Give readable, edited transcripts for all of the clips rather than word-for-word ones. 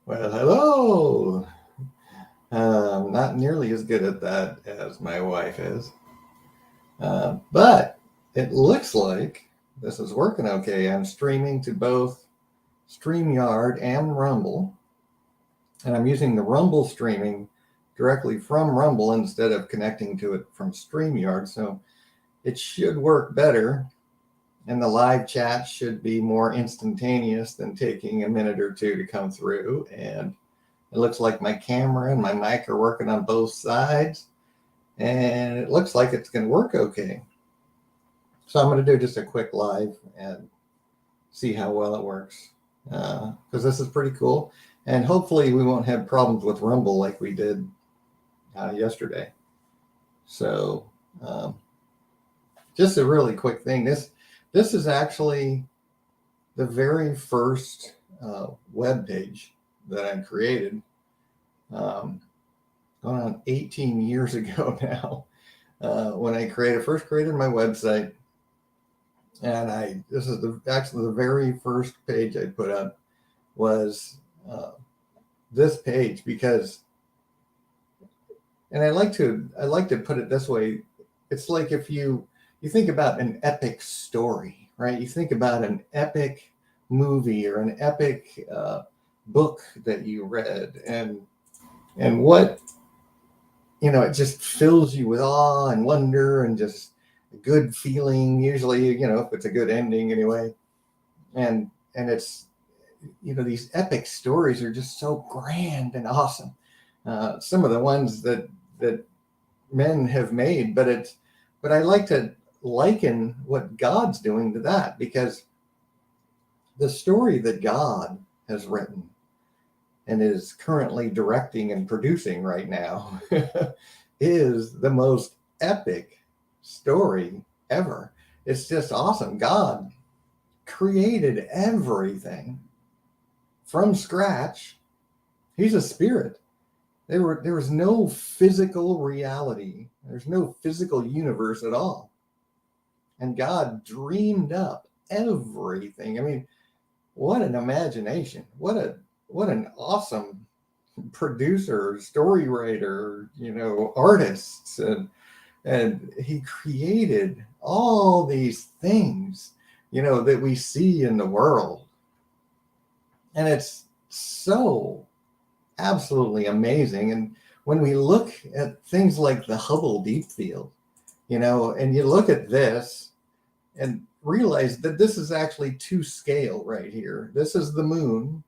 Well, hello. Not nearly as good at that as my wife is. But it looks like this is working okay. I'm streaming to both StreamYard and Rumble. And I'm using the Rumble streaming directly from Rumble instead of connecting to it from StreamYard. So it should work better. And the live chat should be more instantaneous than taking a minute or two to come through. And it looks like my camera and my mic are working on both sides. And it looks like it's going to work okay. So I'm going to do just a quick live and see how well it works. Because this is pretty cool. And hopefully we won't have problems with Rumble like we did yesterday. So just a really quick thing. This is actually the very first web page that I created going on 18 years ago now, when I first created my website. And this is actually the very first page I put up was this page, because, and I like to put it this way. It's like if you think about an epic story, right? You think about an epic movie or an epic book that you read, and what, it just fills you with awe and wonder and just a good feeling, usually, if it's a good ending anyway. And it's, these epic stories are just so grand and awesome. Some of the ones that men have made, but I like to liken what God's doing to that, because the story that God has written and is currently directing and producing right now is the most epic story ever. It's just awesome. God created everything from scratch. He's a spirit. There was no physical reality. There's no physical universe at all. And God dreamed up everything. I mean, what an imagination. What an awesome producer, story writer, artists. And he created all these things, that we see in the world. And it's so absolutely amazing. And when we look at things like the Hubble Deep Field, and you look at this and realize that this is actually to scale right here. This is the moon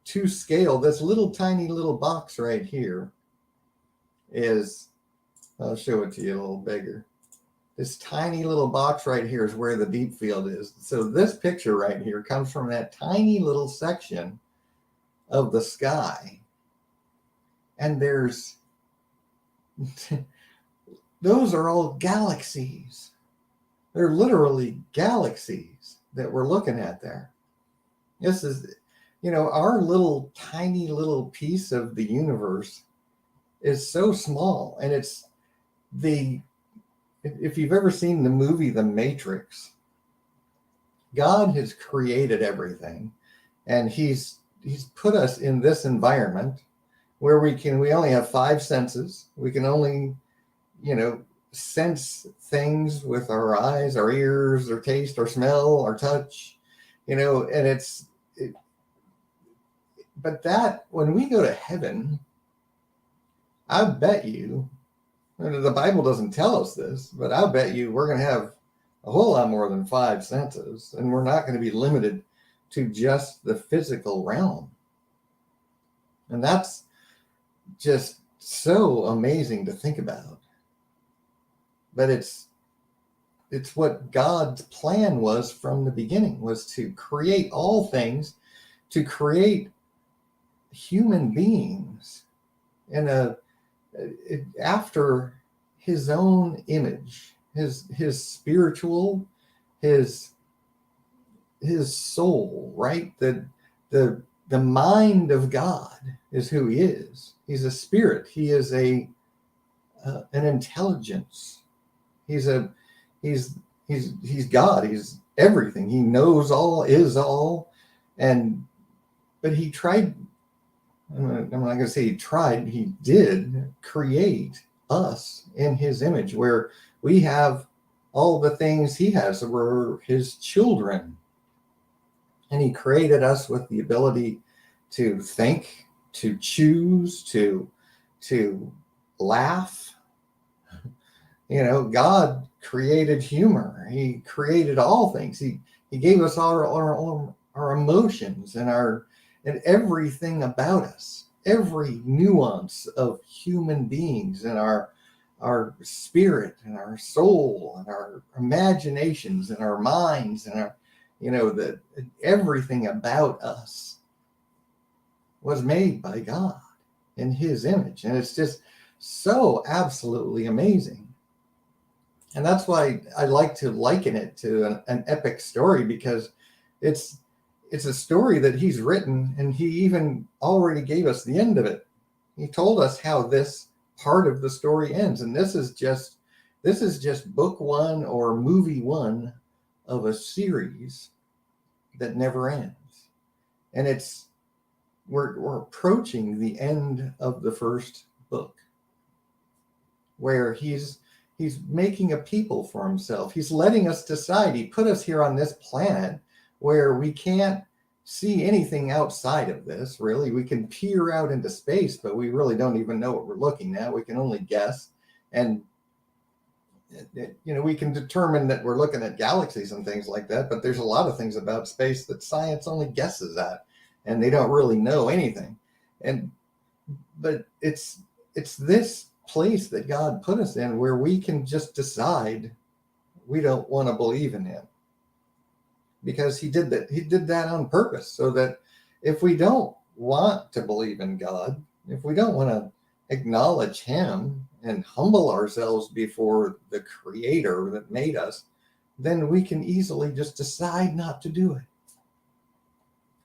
to scale. This little tiny little box right here is, I'll show it to you a little bigger. This tiny little box right here is where the deep field is. So this picture right here comes from that tiny little section of the sky. And there's, those are all galaxies. They're literally galaxies that we're looking at there. This is, our little tiny little piece of the universe is so small. And it's if you've ever seen the movie The Matrix, God has created everything, and he's put us in this environment where we only have 5 senses. We can only, sense things with our eyes, our ears, our taste, our smell, our touch, and but that, when we go to heaven, I bet you, the Bible doesn't tell us this, but I bet you we're going to have a whole lot more than 5 senses, and we're not going to be limited to just the physical realm. And that's just so amazing to think about. But it's what God's plan was from the beginning, was to create all things, to create human beings after his own image, his spiritual, his soul, right? The mind of God is who he is. He's a spirit. He is an intelligence. He's God. He's everything. He knows all, is all, and but he tried, I'm not going to say he tried, he did create us in his image, where we have all the things he has. So we're his children. And he created us with the ability to think, to choose, to laugh. You know, God created humor. He created all things. He gave us our emotions and everything about us, every nuance of human beings, and our spirit and our soul and our imaginations and our minds and our, that everything about us was made by God in his image. And it's just so absolutely amazing. And that's why I like to liken it to an epic story, because it's a story that he's written, and he even already gave us the end of it. He told us how this part of the story ends. And this is just book one or movie one of a series that never ends. And we're approaching the end of the first book, where he's making a people for himself. He's letting us decide. He put us here on this planet where we can't see anything outside of this, really. We can peer out into space, but we really don't even know what we're looking at. We can only guess. And, we can determine that we're looking at galaxies and things like that, but there's a lot of things about space that science only guesses at, and they don't really know anything. But it's this place that God put us in where we can just decide we don't want to believe in him, because he did that on purpose, so that if we don't want to believe in God, if we don't want to acknowledge him and humble ourselves before the creator that made us, then we can easily just decide not to do it.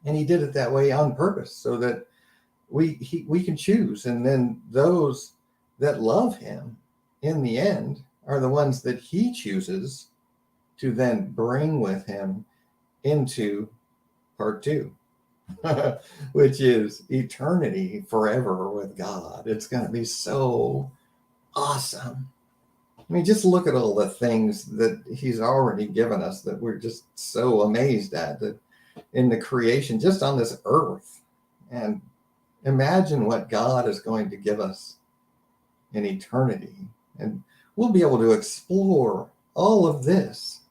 And he did it that way on purpose, so that we can choose. And then those that love him in the end are the ones that he chooses to then bring with him into part two, which is eternity forever with God. It's going to be so awesome. I mean, just look at all the things that he's already given us that we're just so amazed at, that in the creation, just on this earth. And imagine what God is going to give us in eternity. And we'll be able to explore all of this.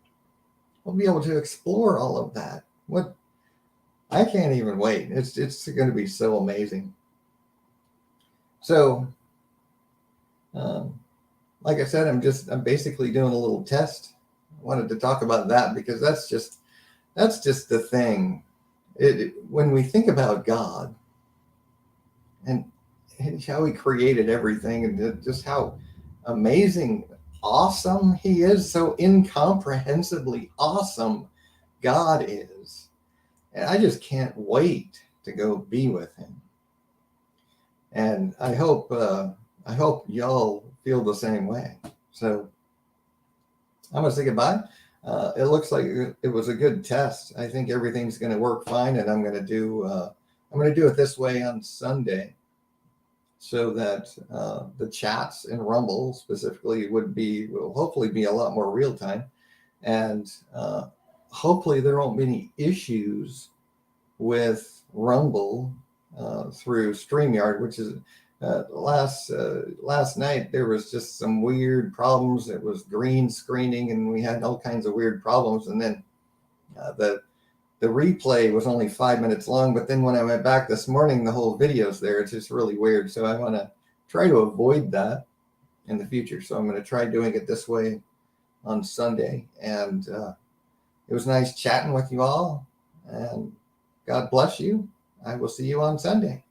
We'll be able to explore all of that. I can't even wait. It's going to be so amazing. So, like I said, I'm basically doing a little test. I wanted to talk about that because that's just the thing. When we think about God and how he created everything, and just how amazing, awesome he is, so incomprehensibly awesome God is. And I just can't wait to go be with him. And I hope y'all feel the same way. So I'm going to say goodbye. It looks like it was a good test. I think everything's going to work fine, and I'm going to do it this way on Sunday, so that the chats in Rumble specifically will hopefully be a lot more real time, and hopefully there won't be any issues with Rumble through StreamYard, which is last night there was just some weird problems. It was green screening, and we had all kinds of weird problems. And then the replay was only 5 minutes long, but then when I went back this morning, the whole video's there. It's just really weird. So I want to try to avoid that in the future. So I'm going to try doing it this way on Sunday. And it was nice chatting with you all, and God bless you. I will see you on Sunday.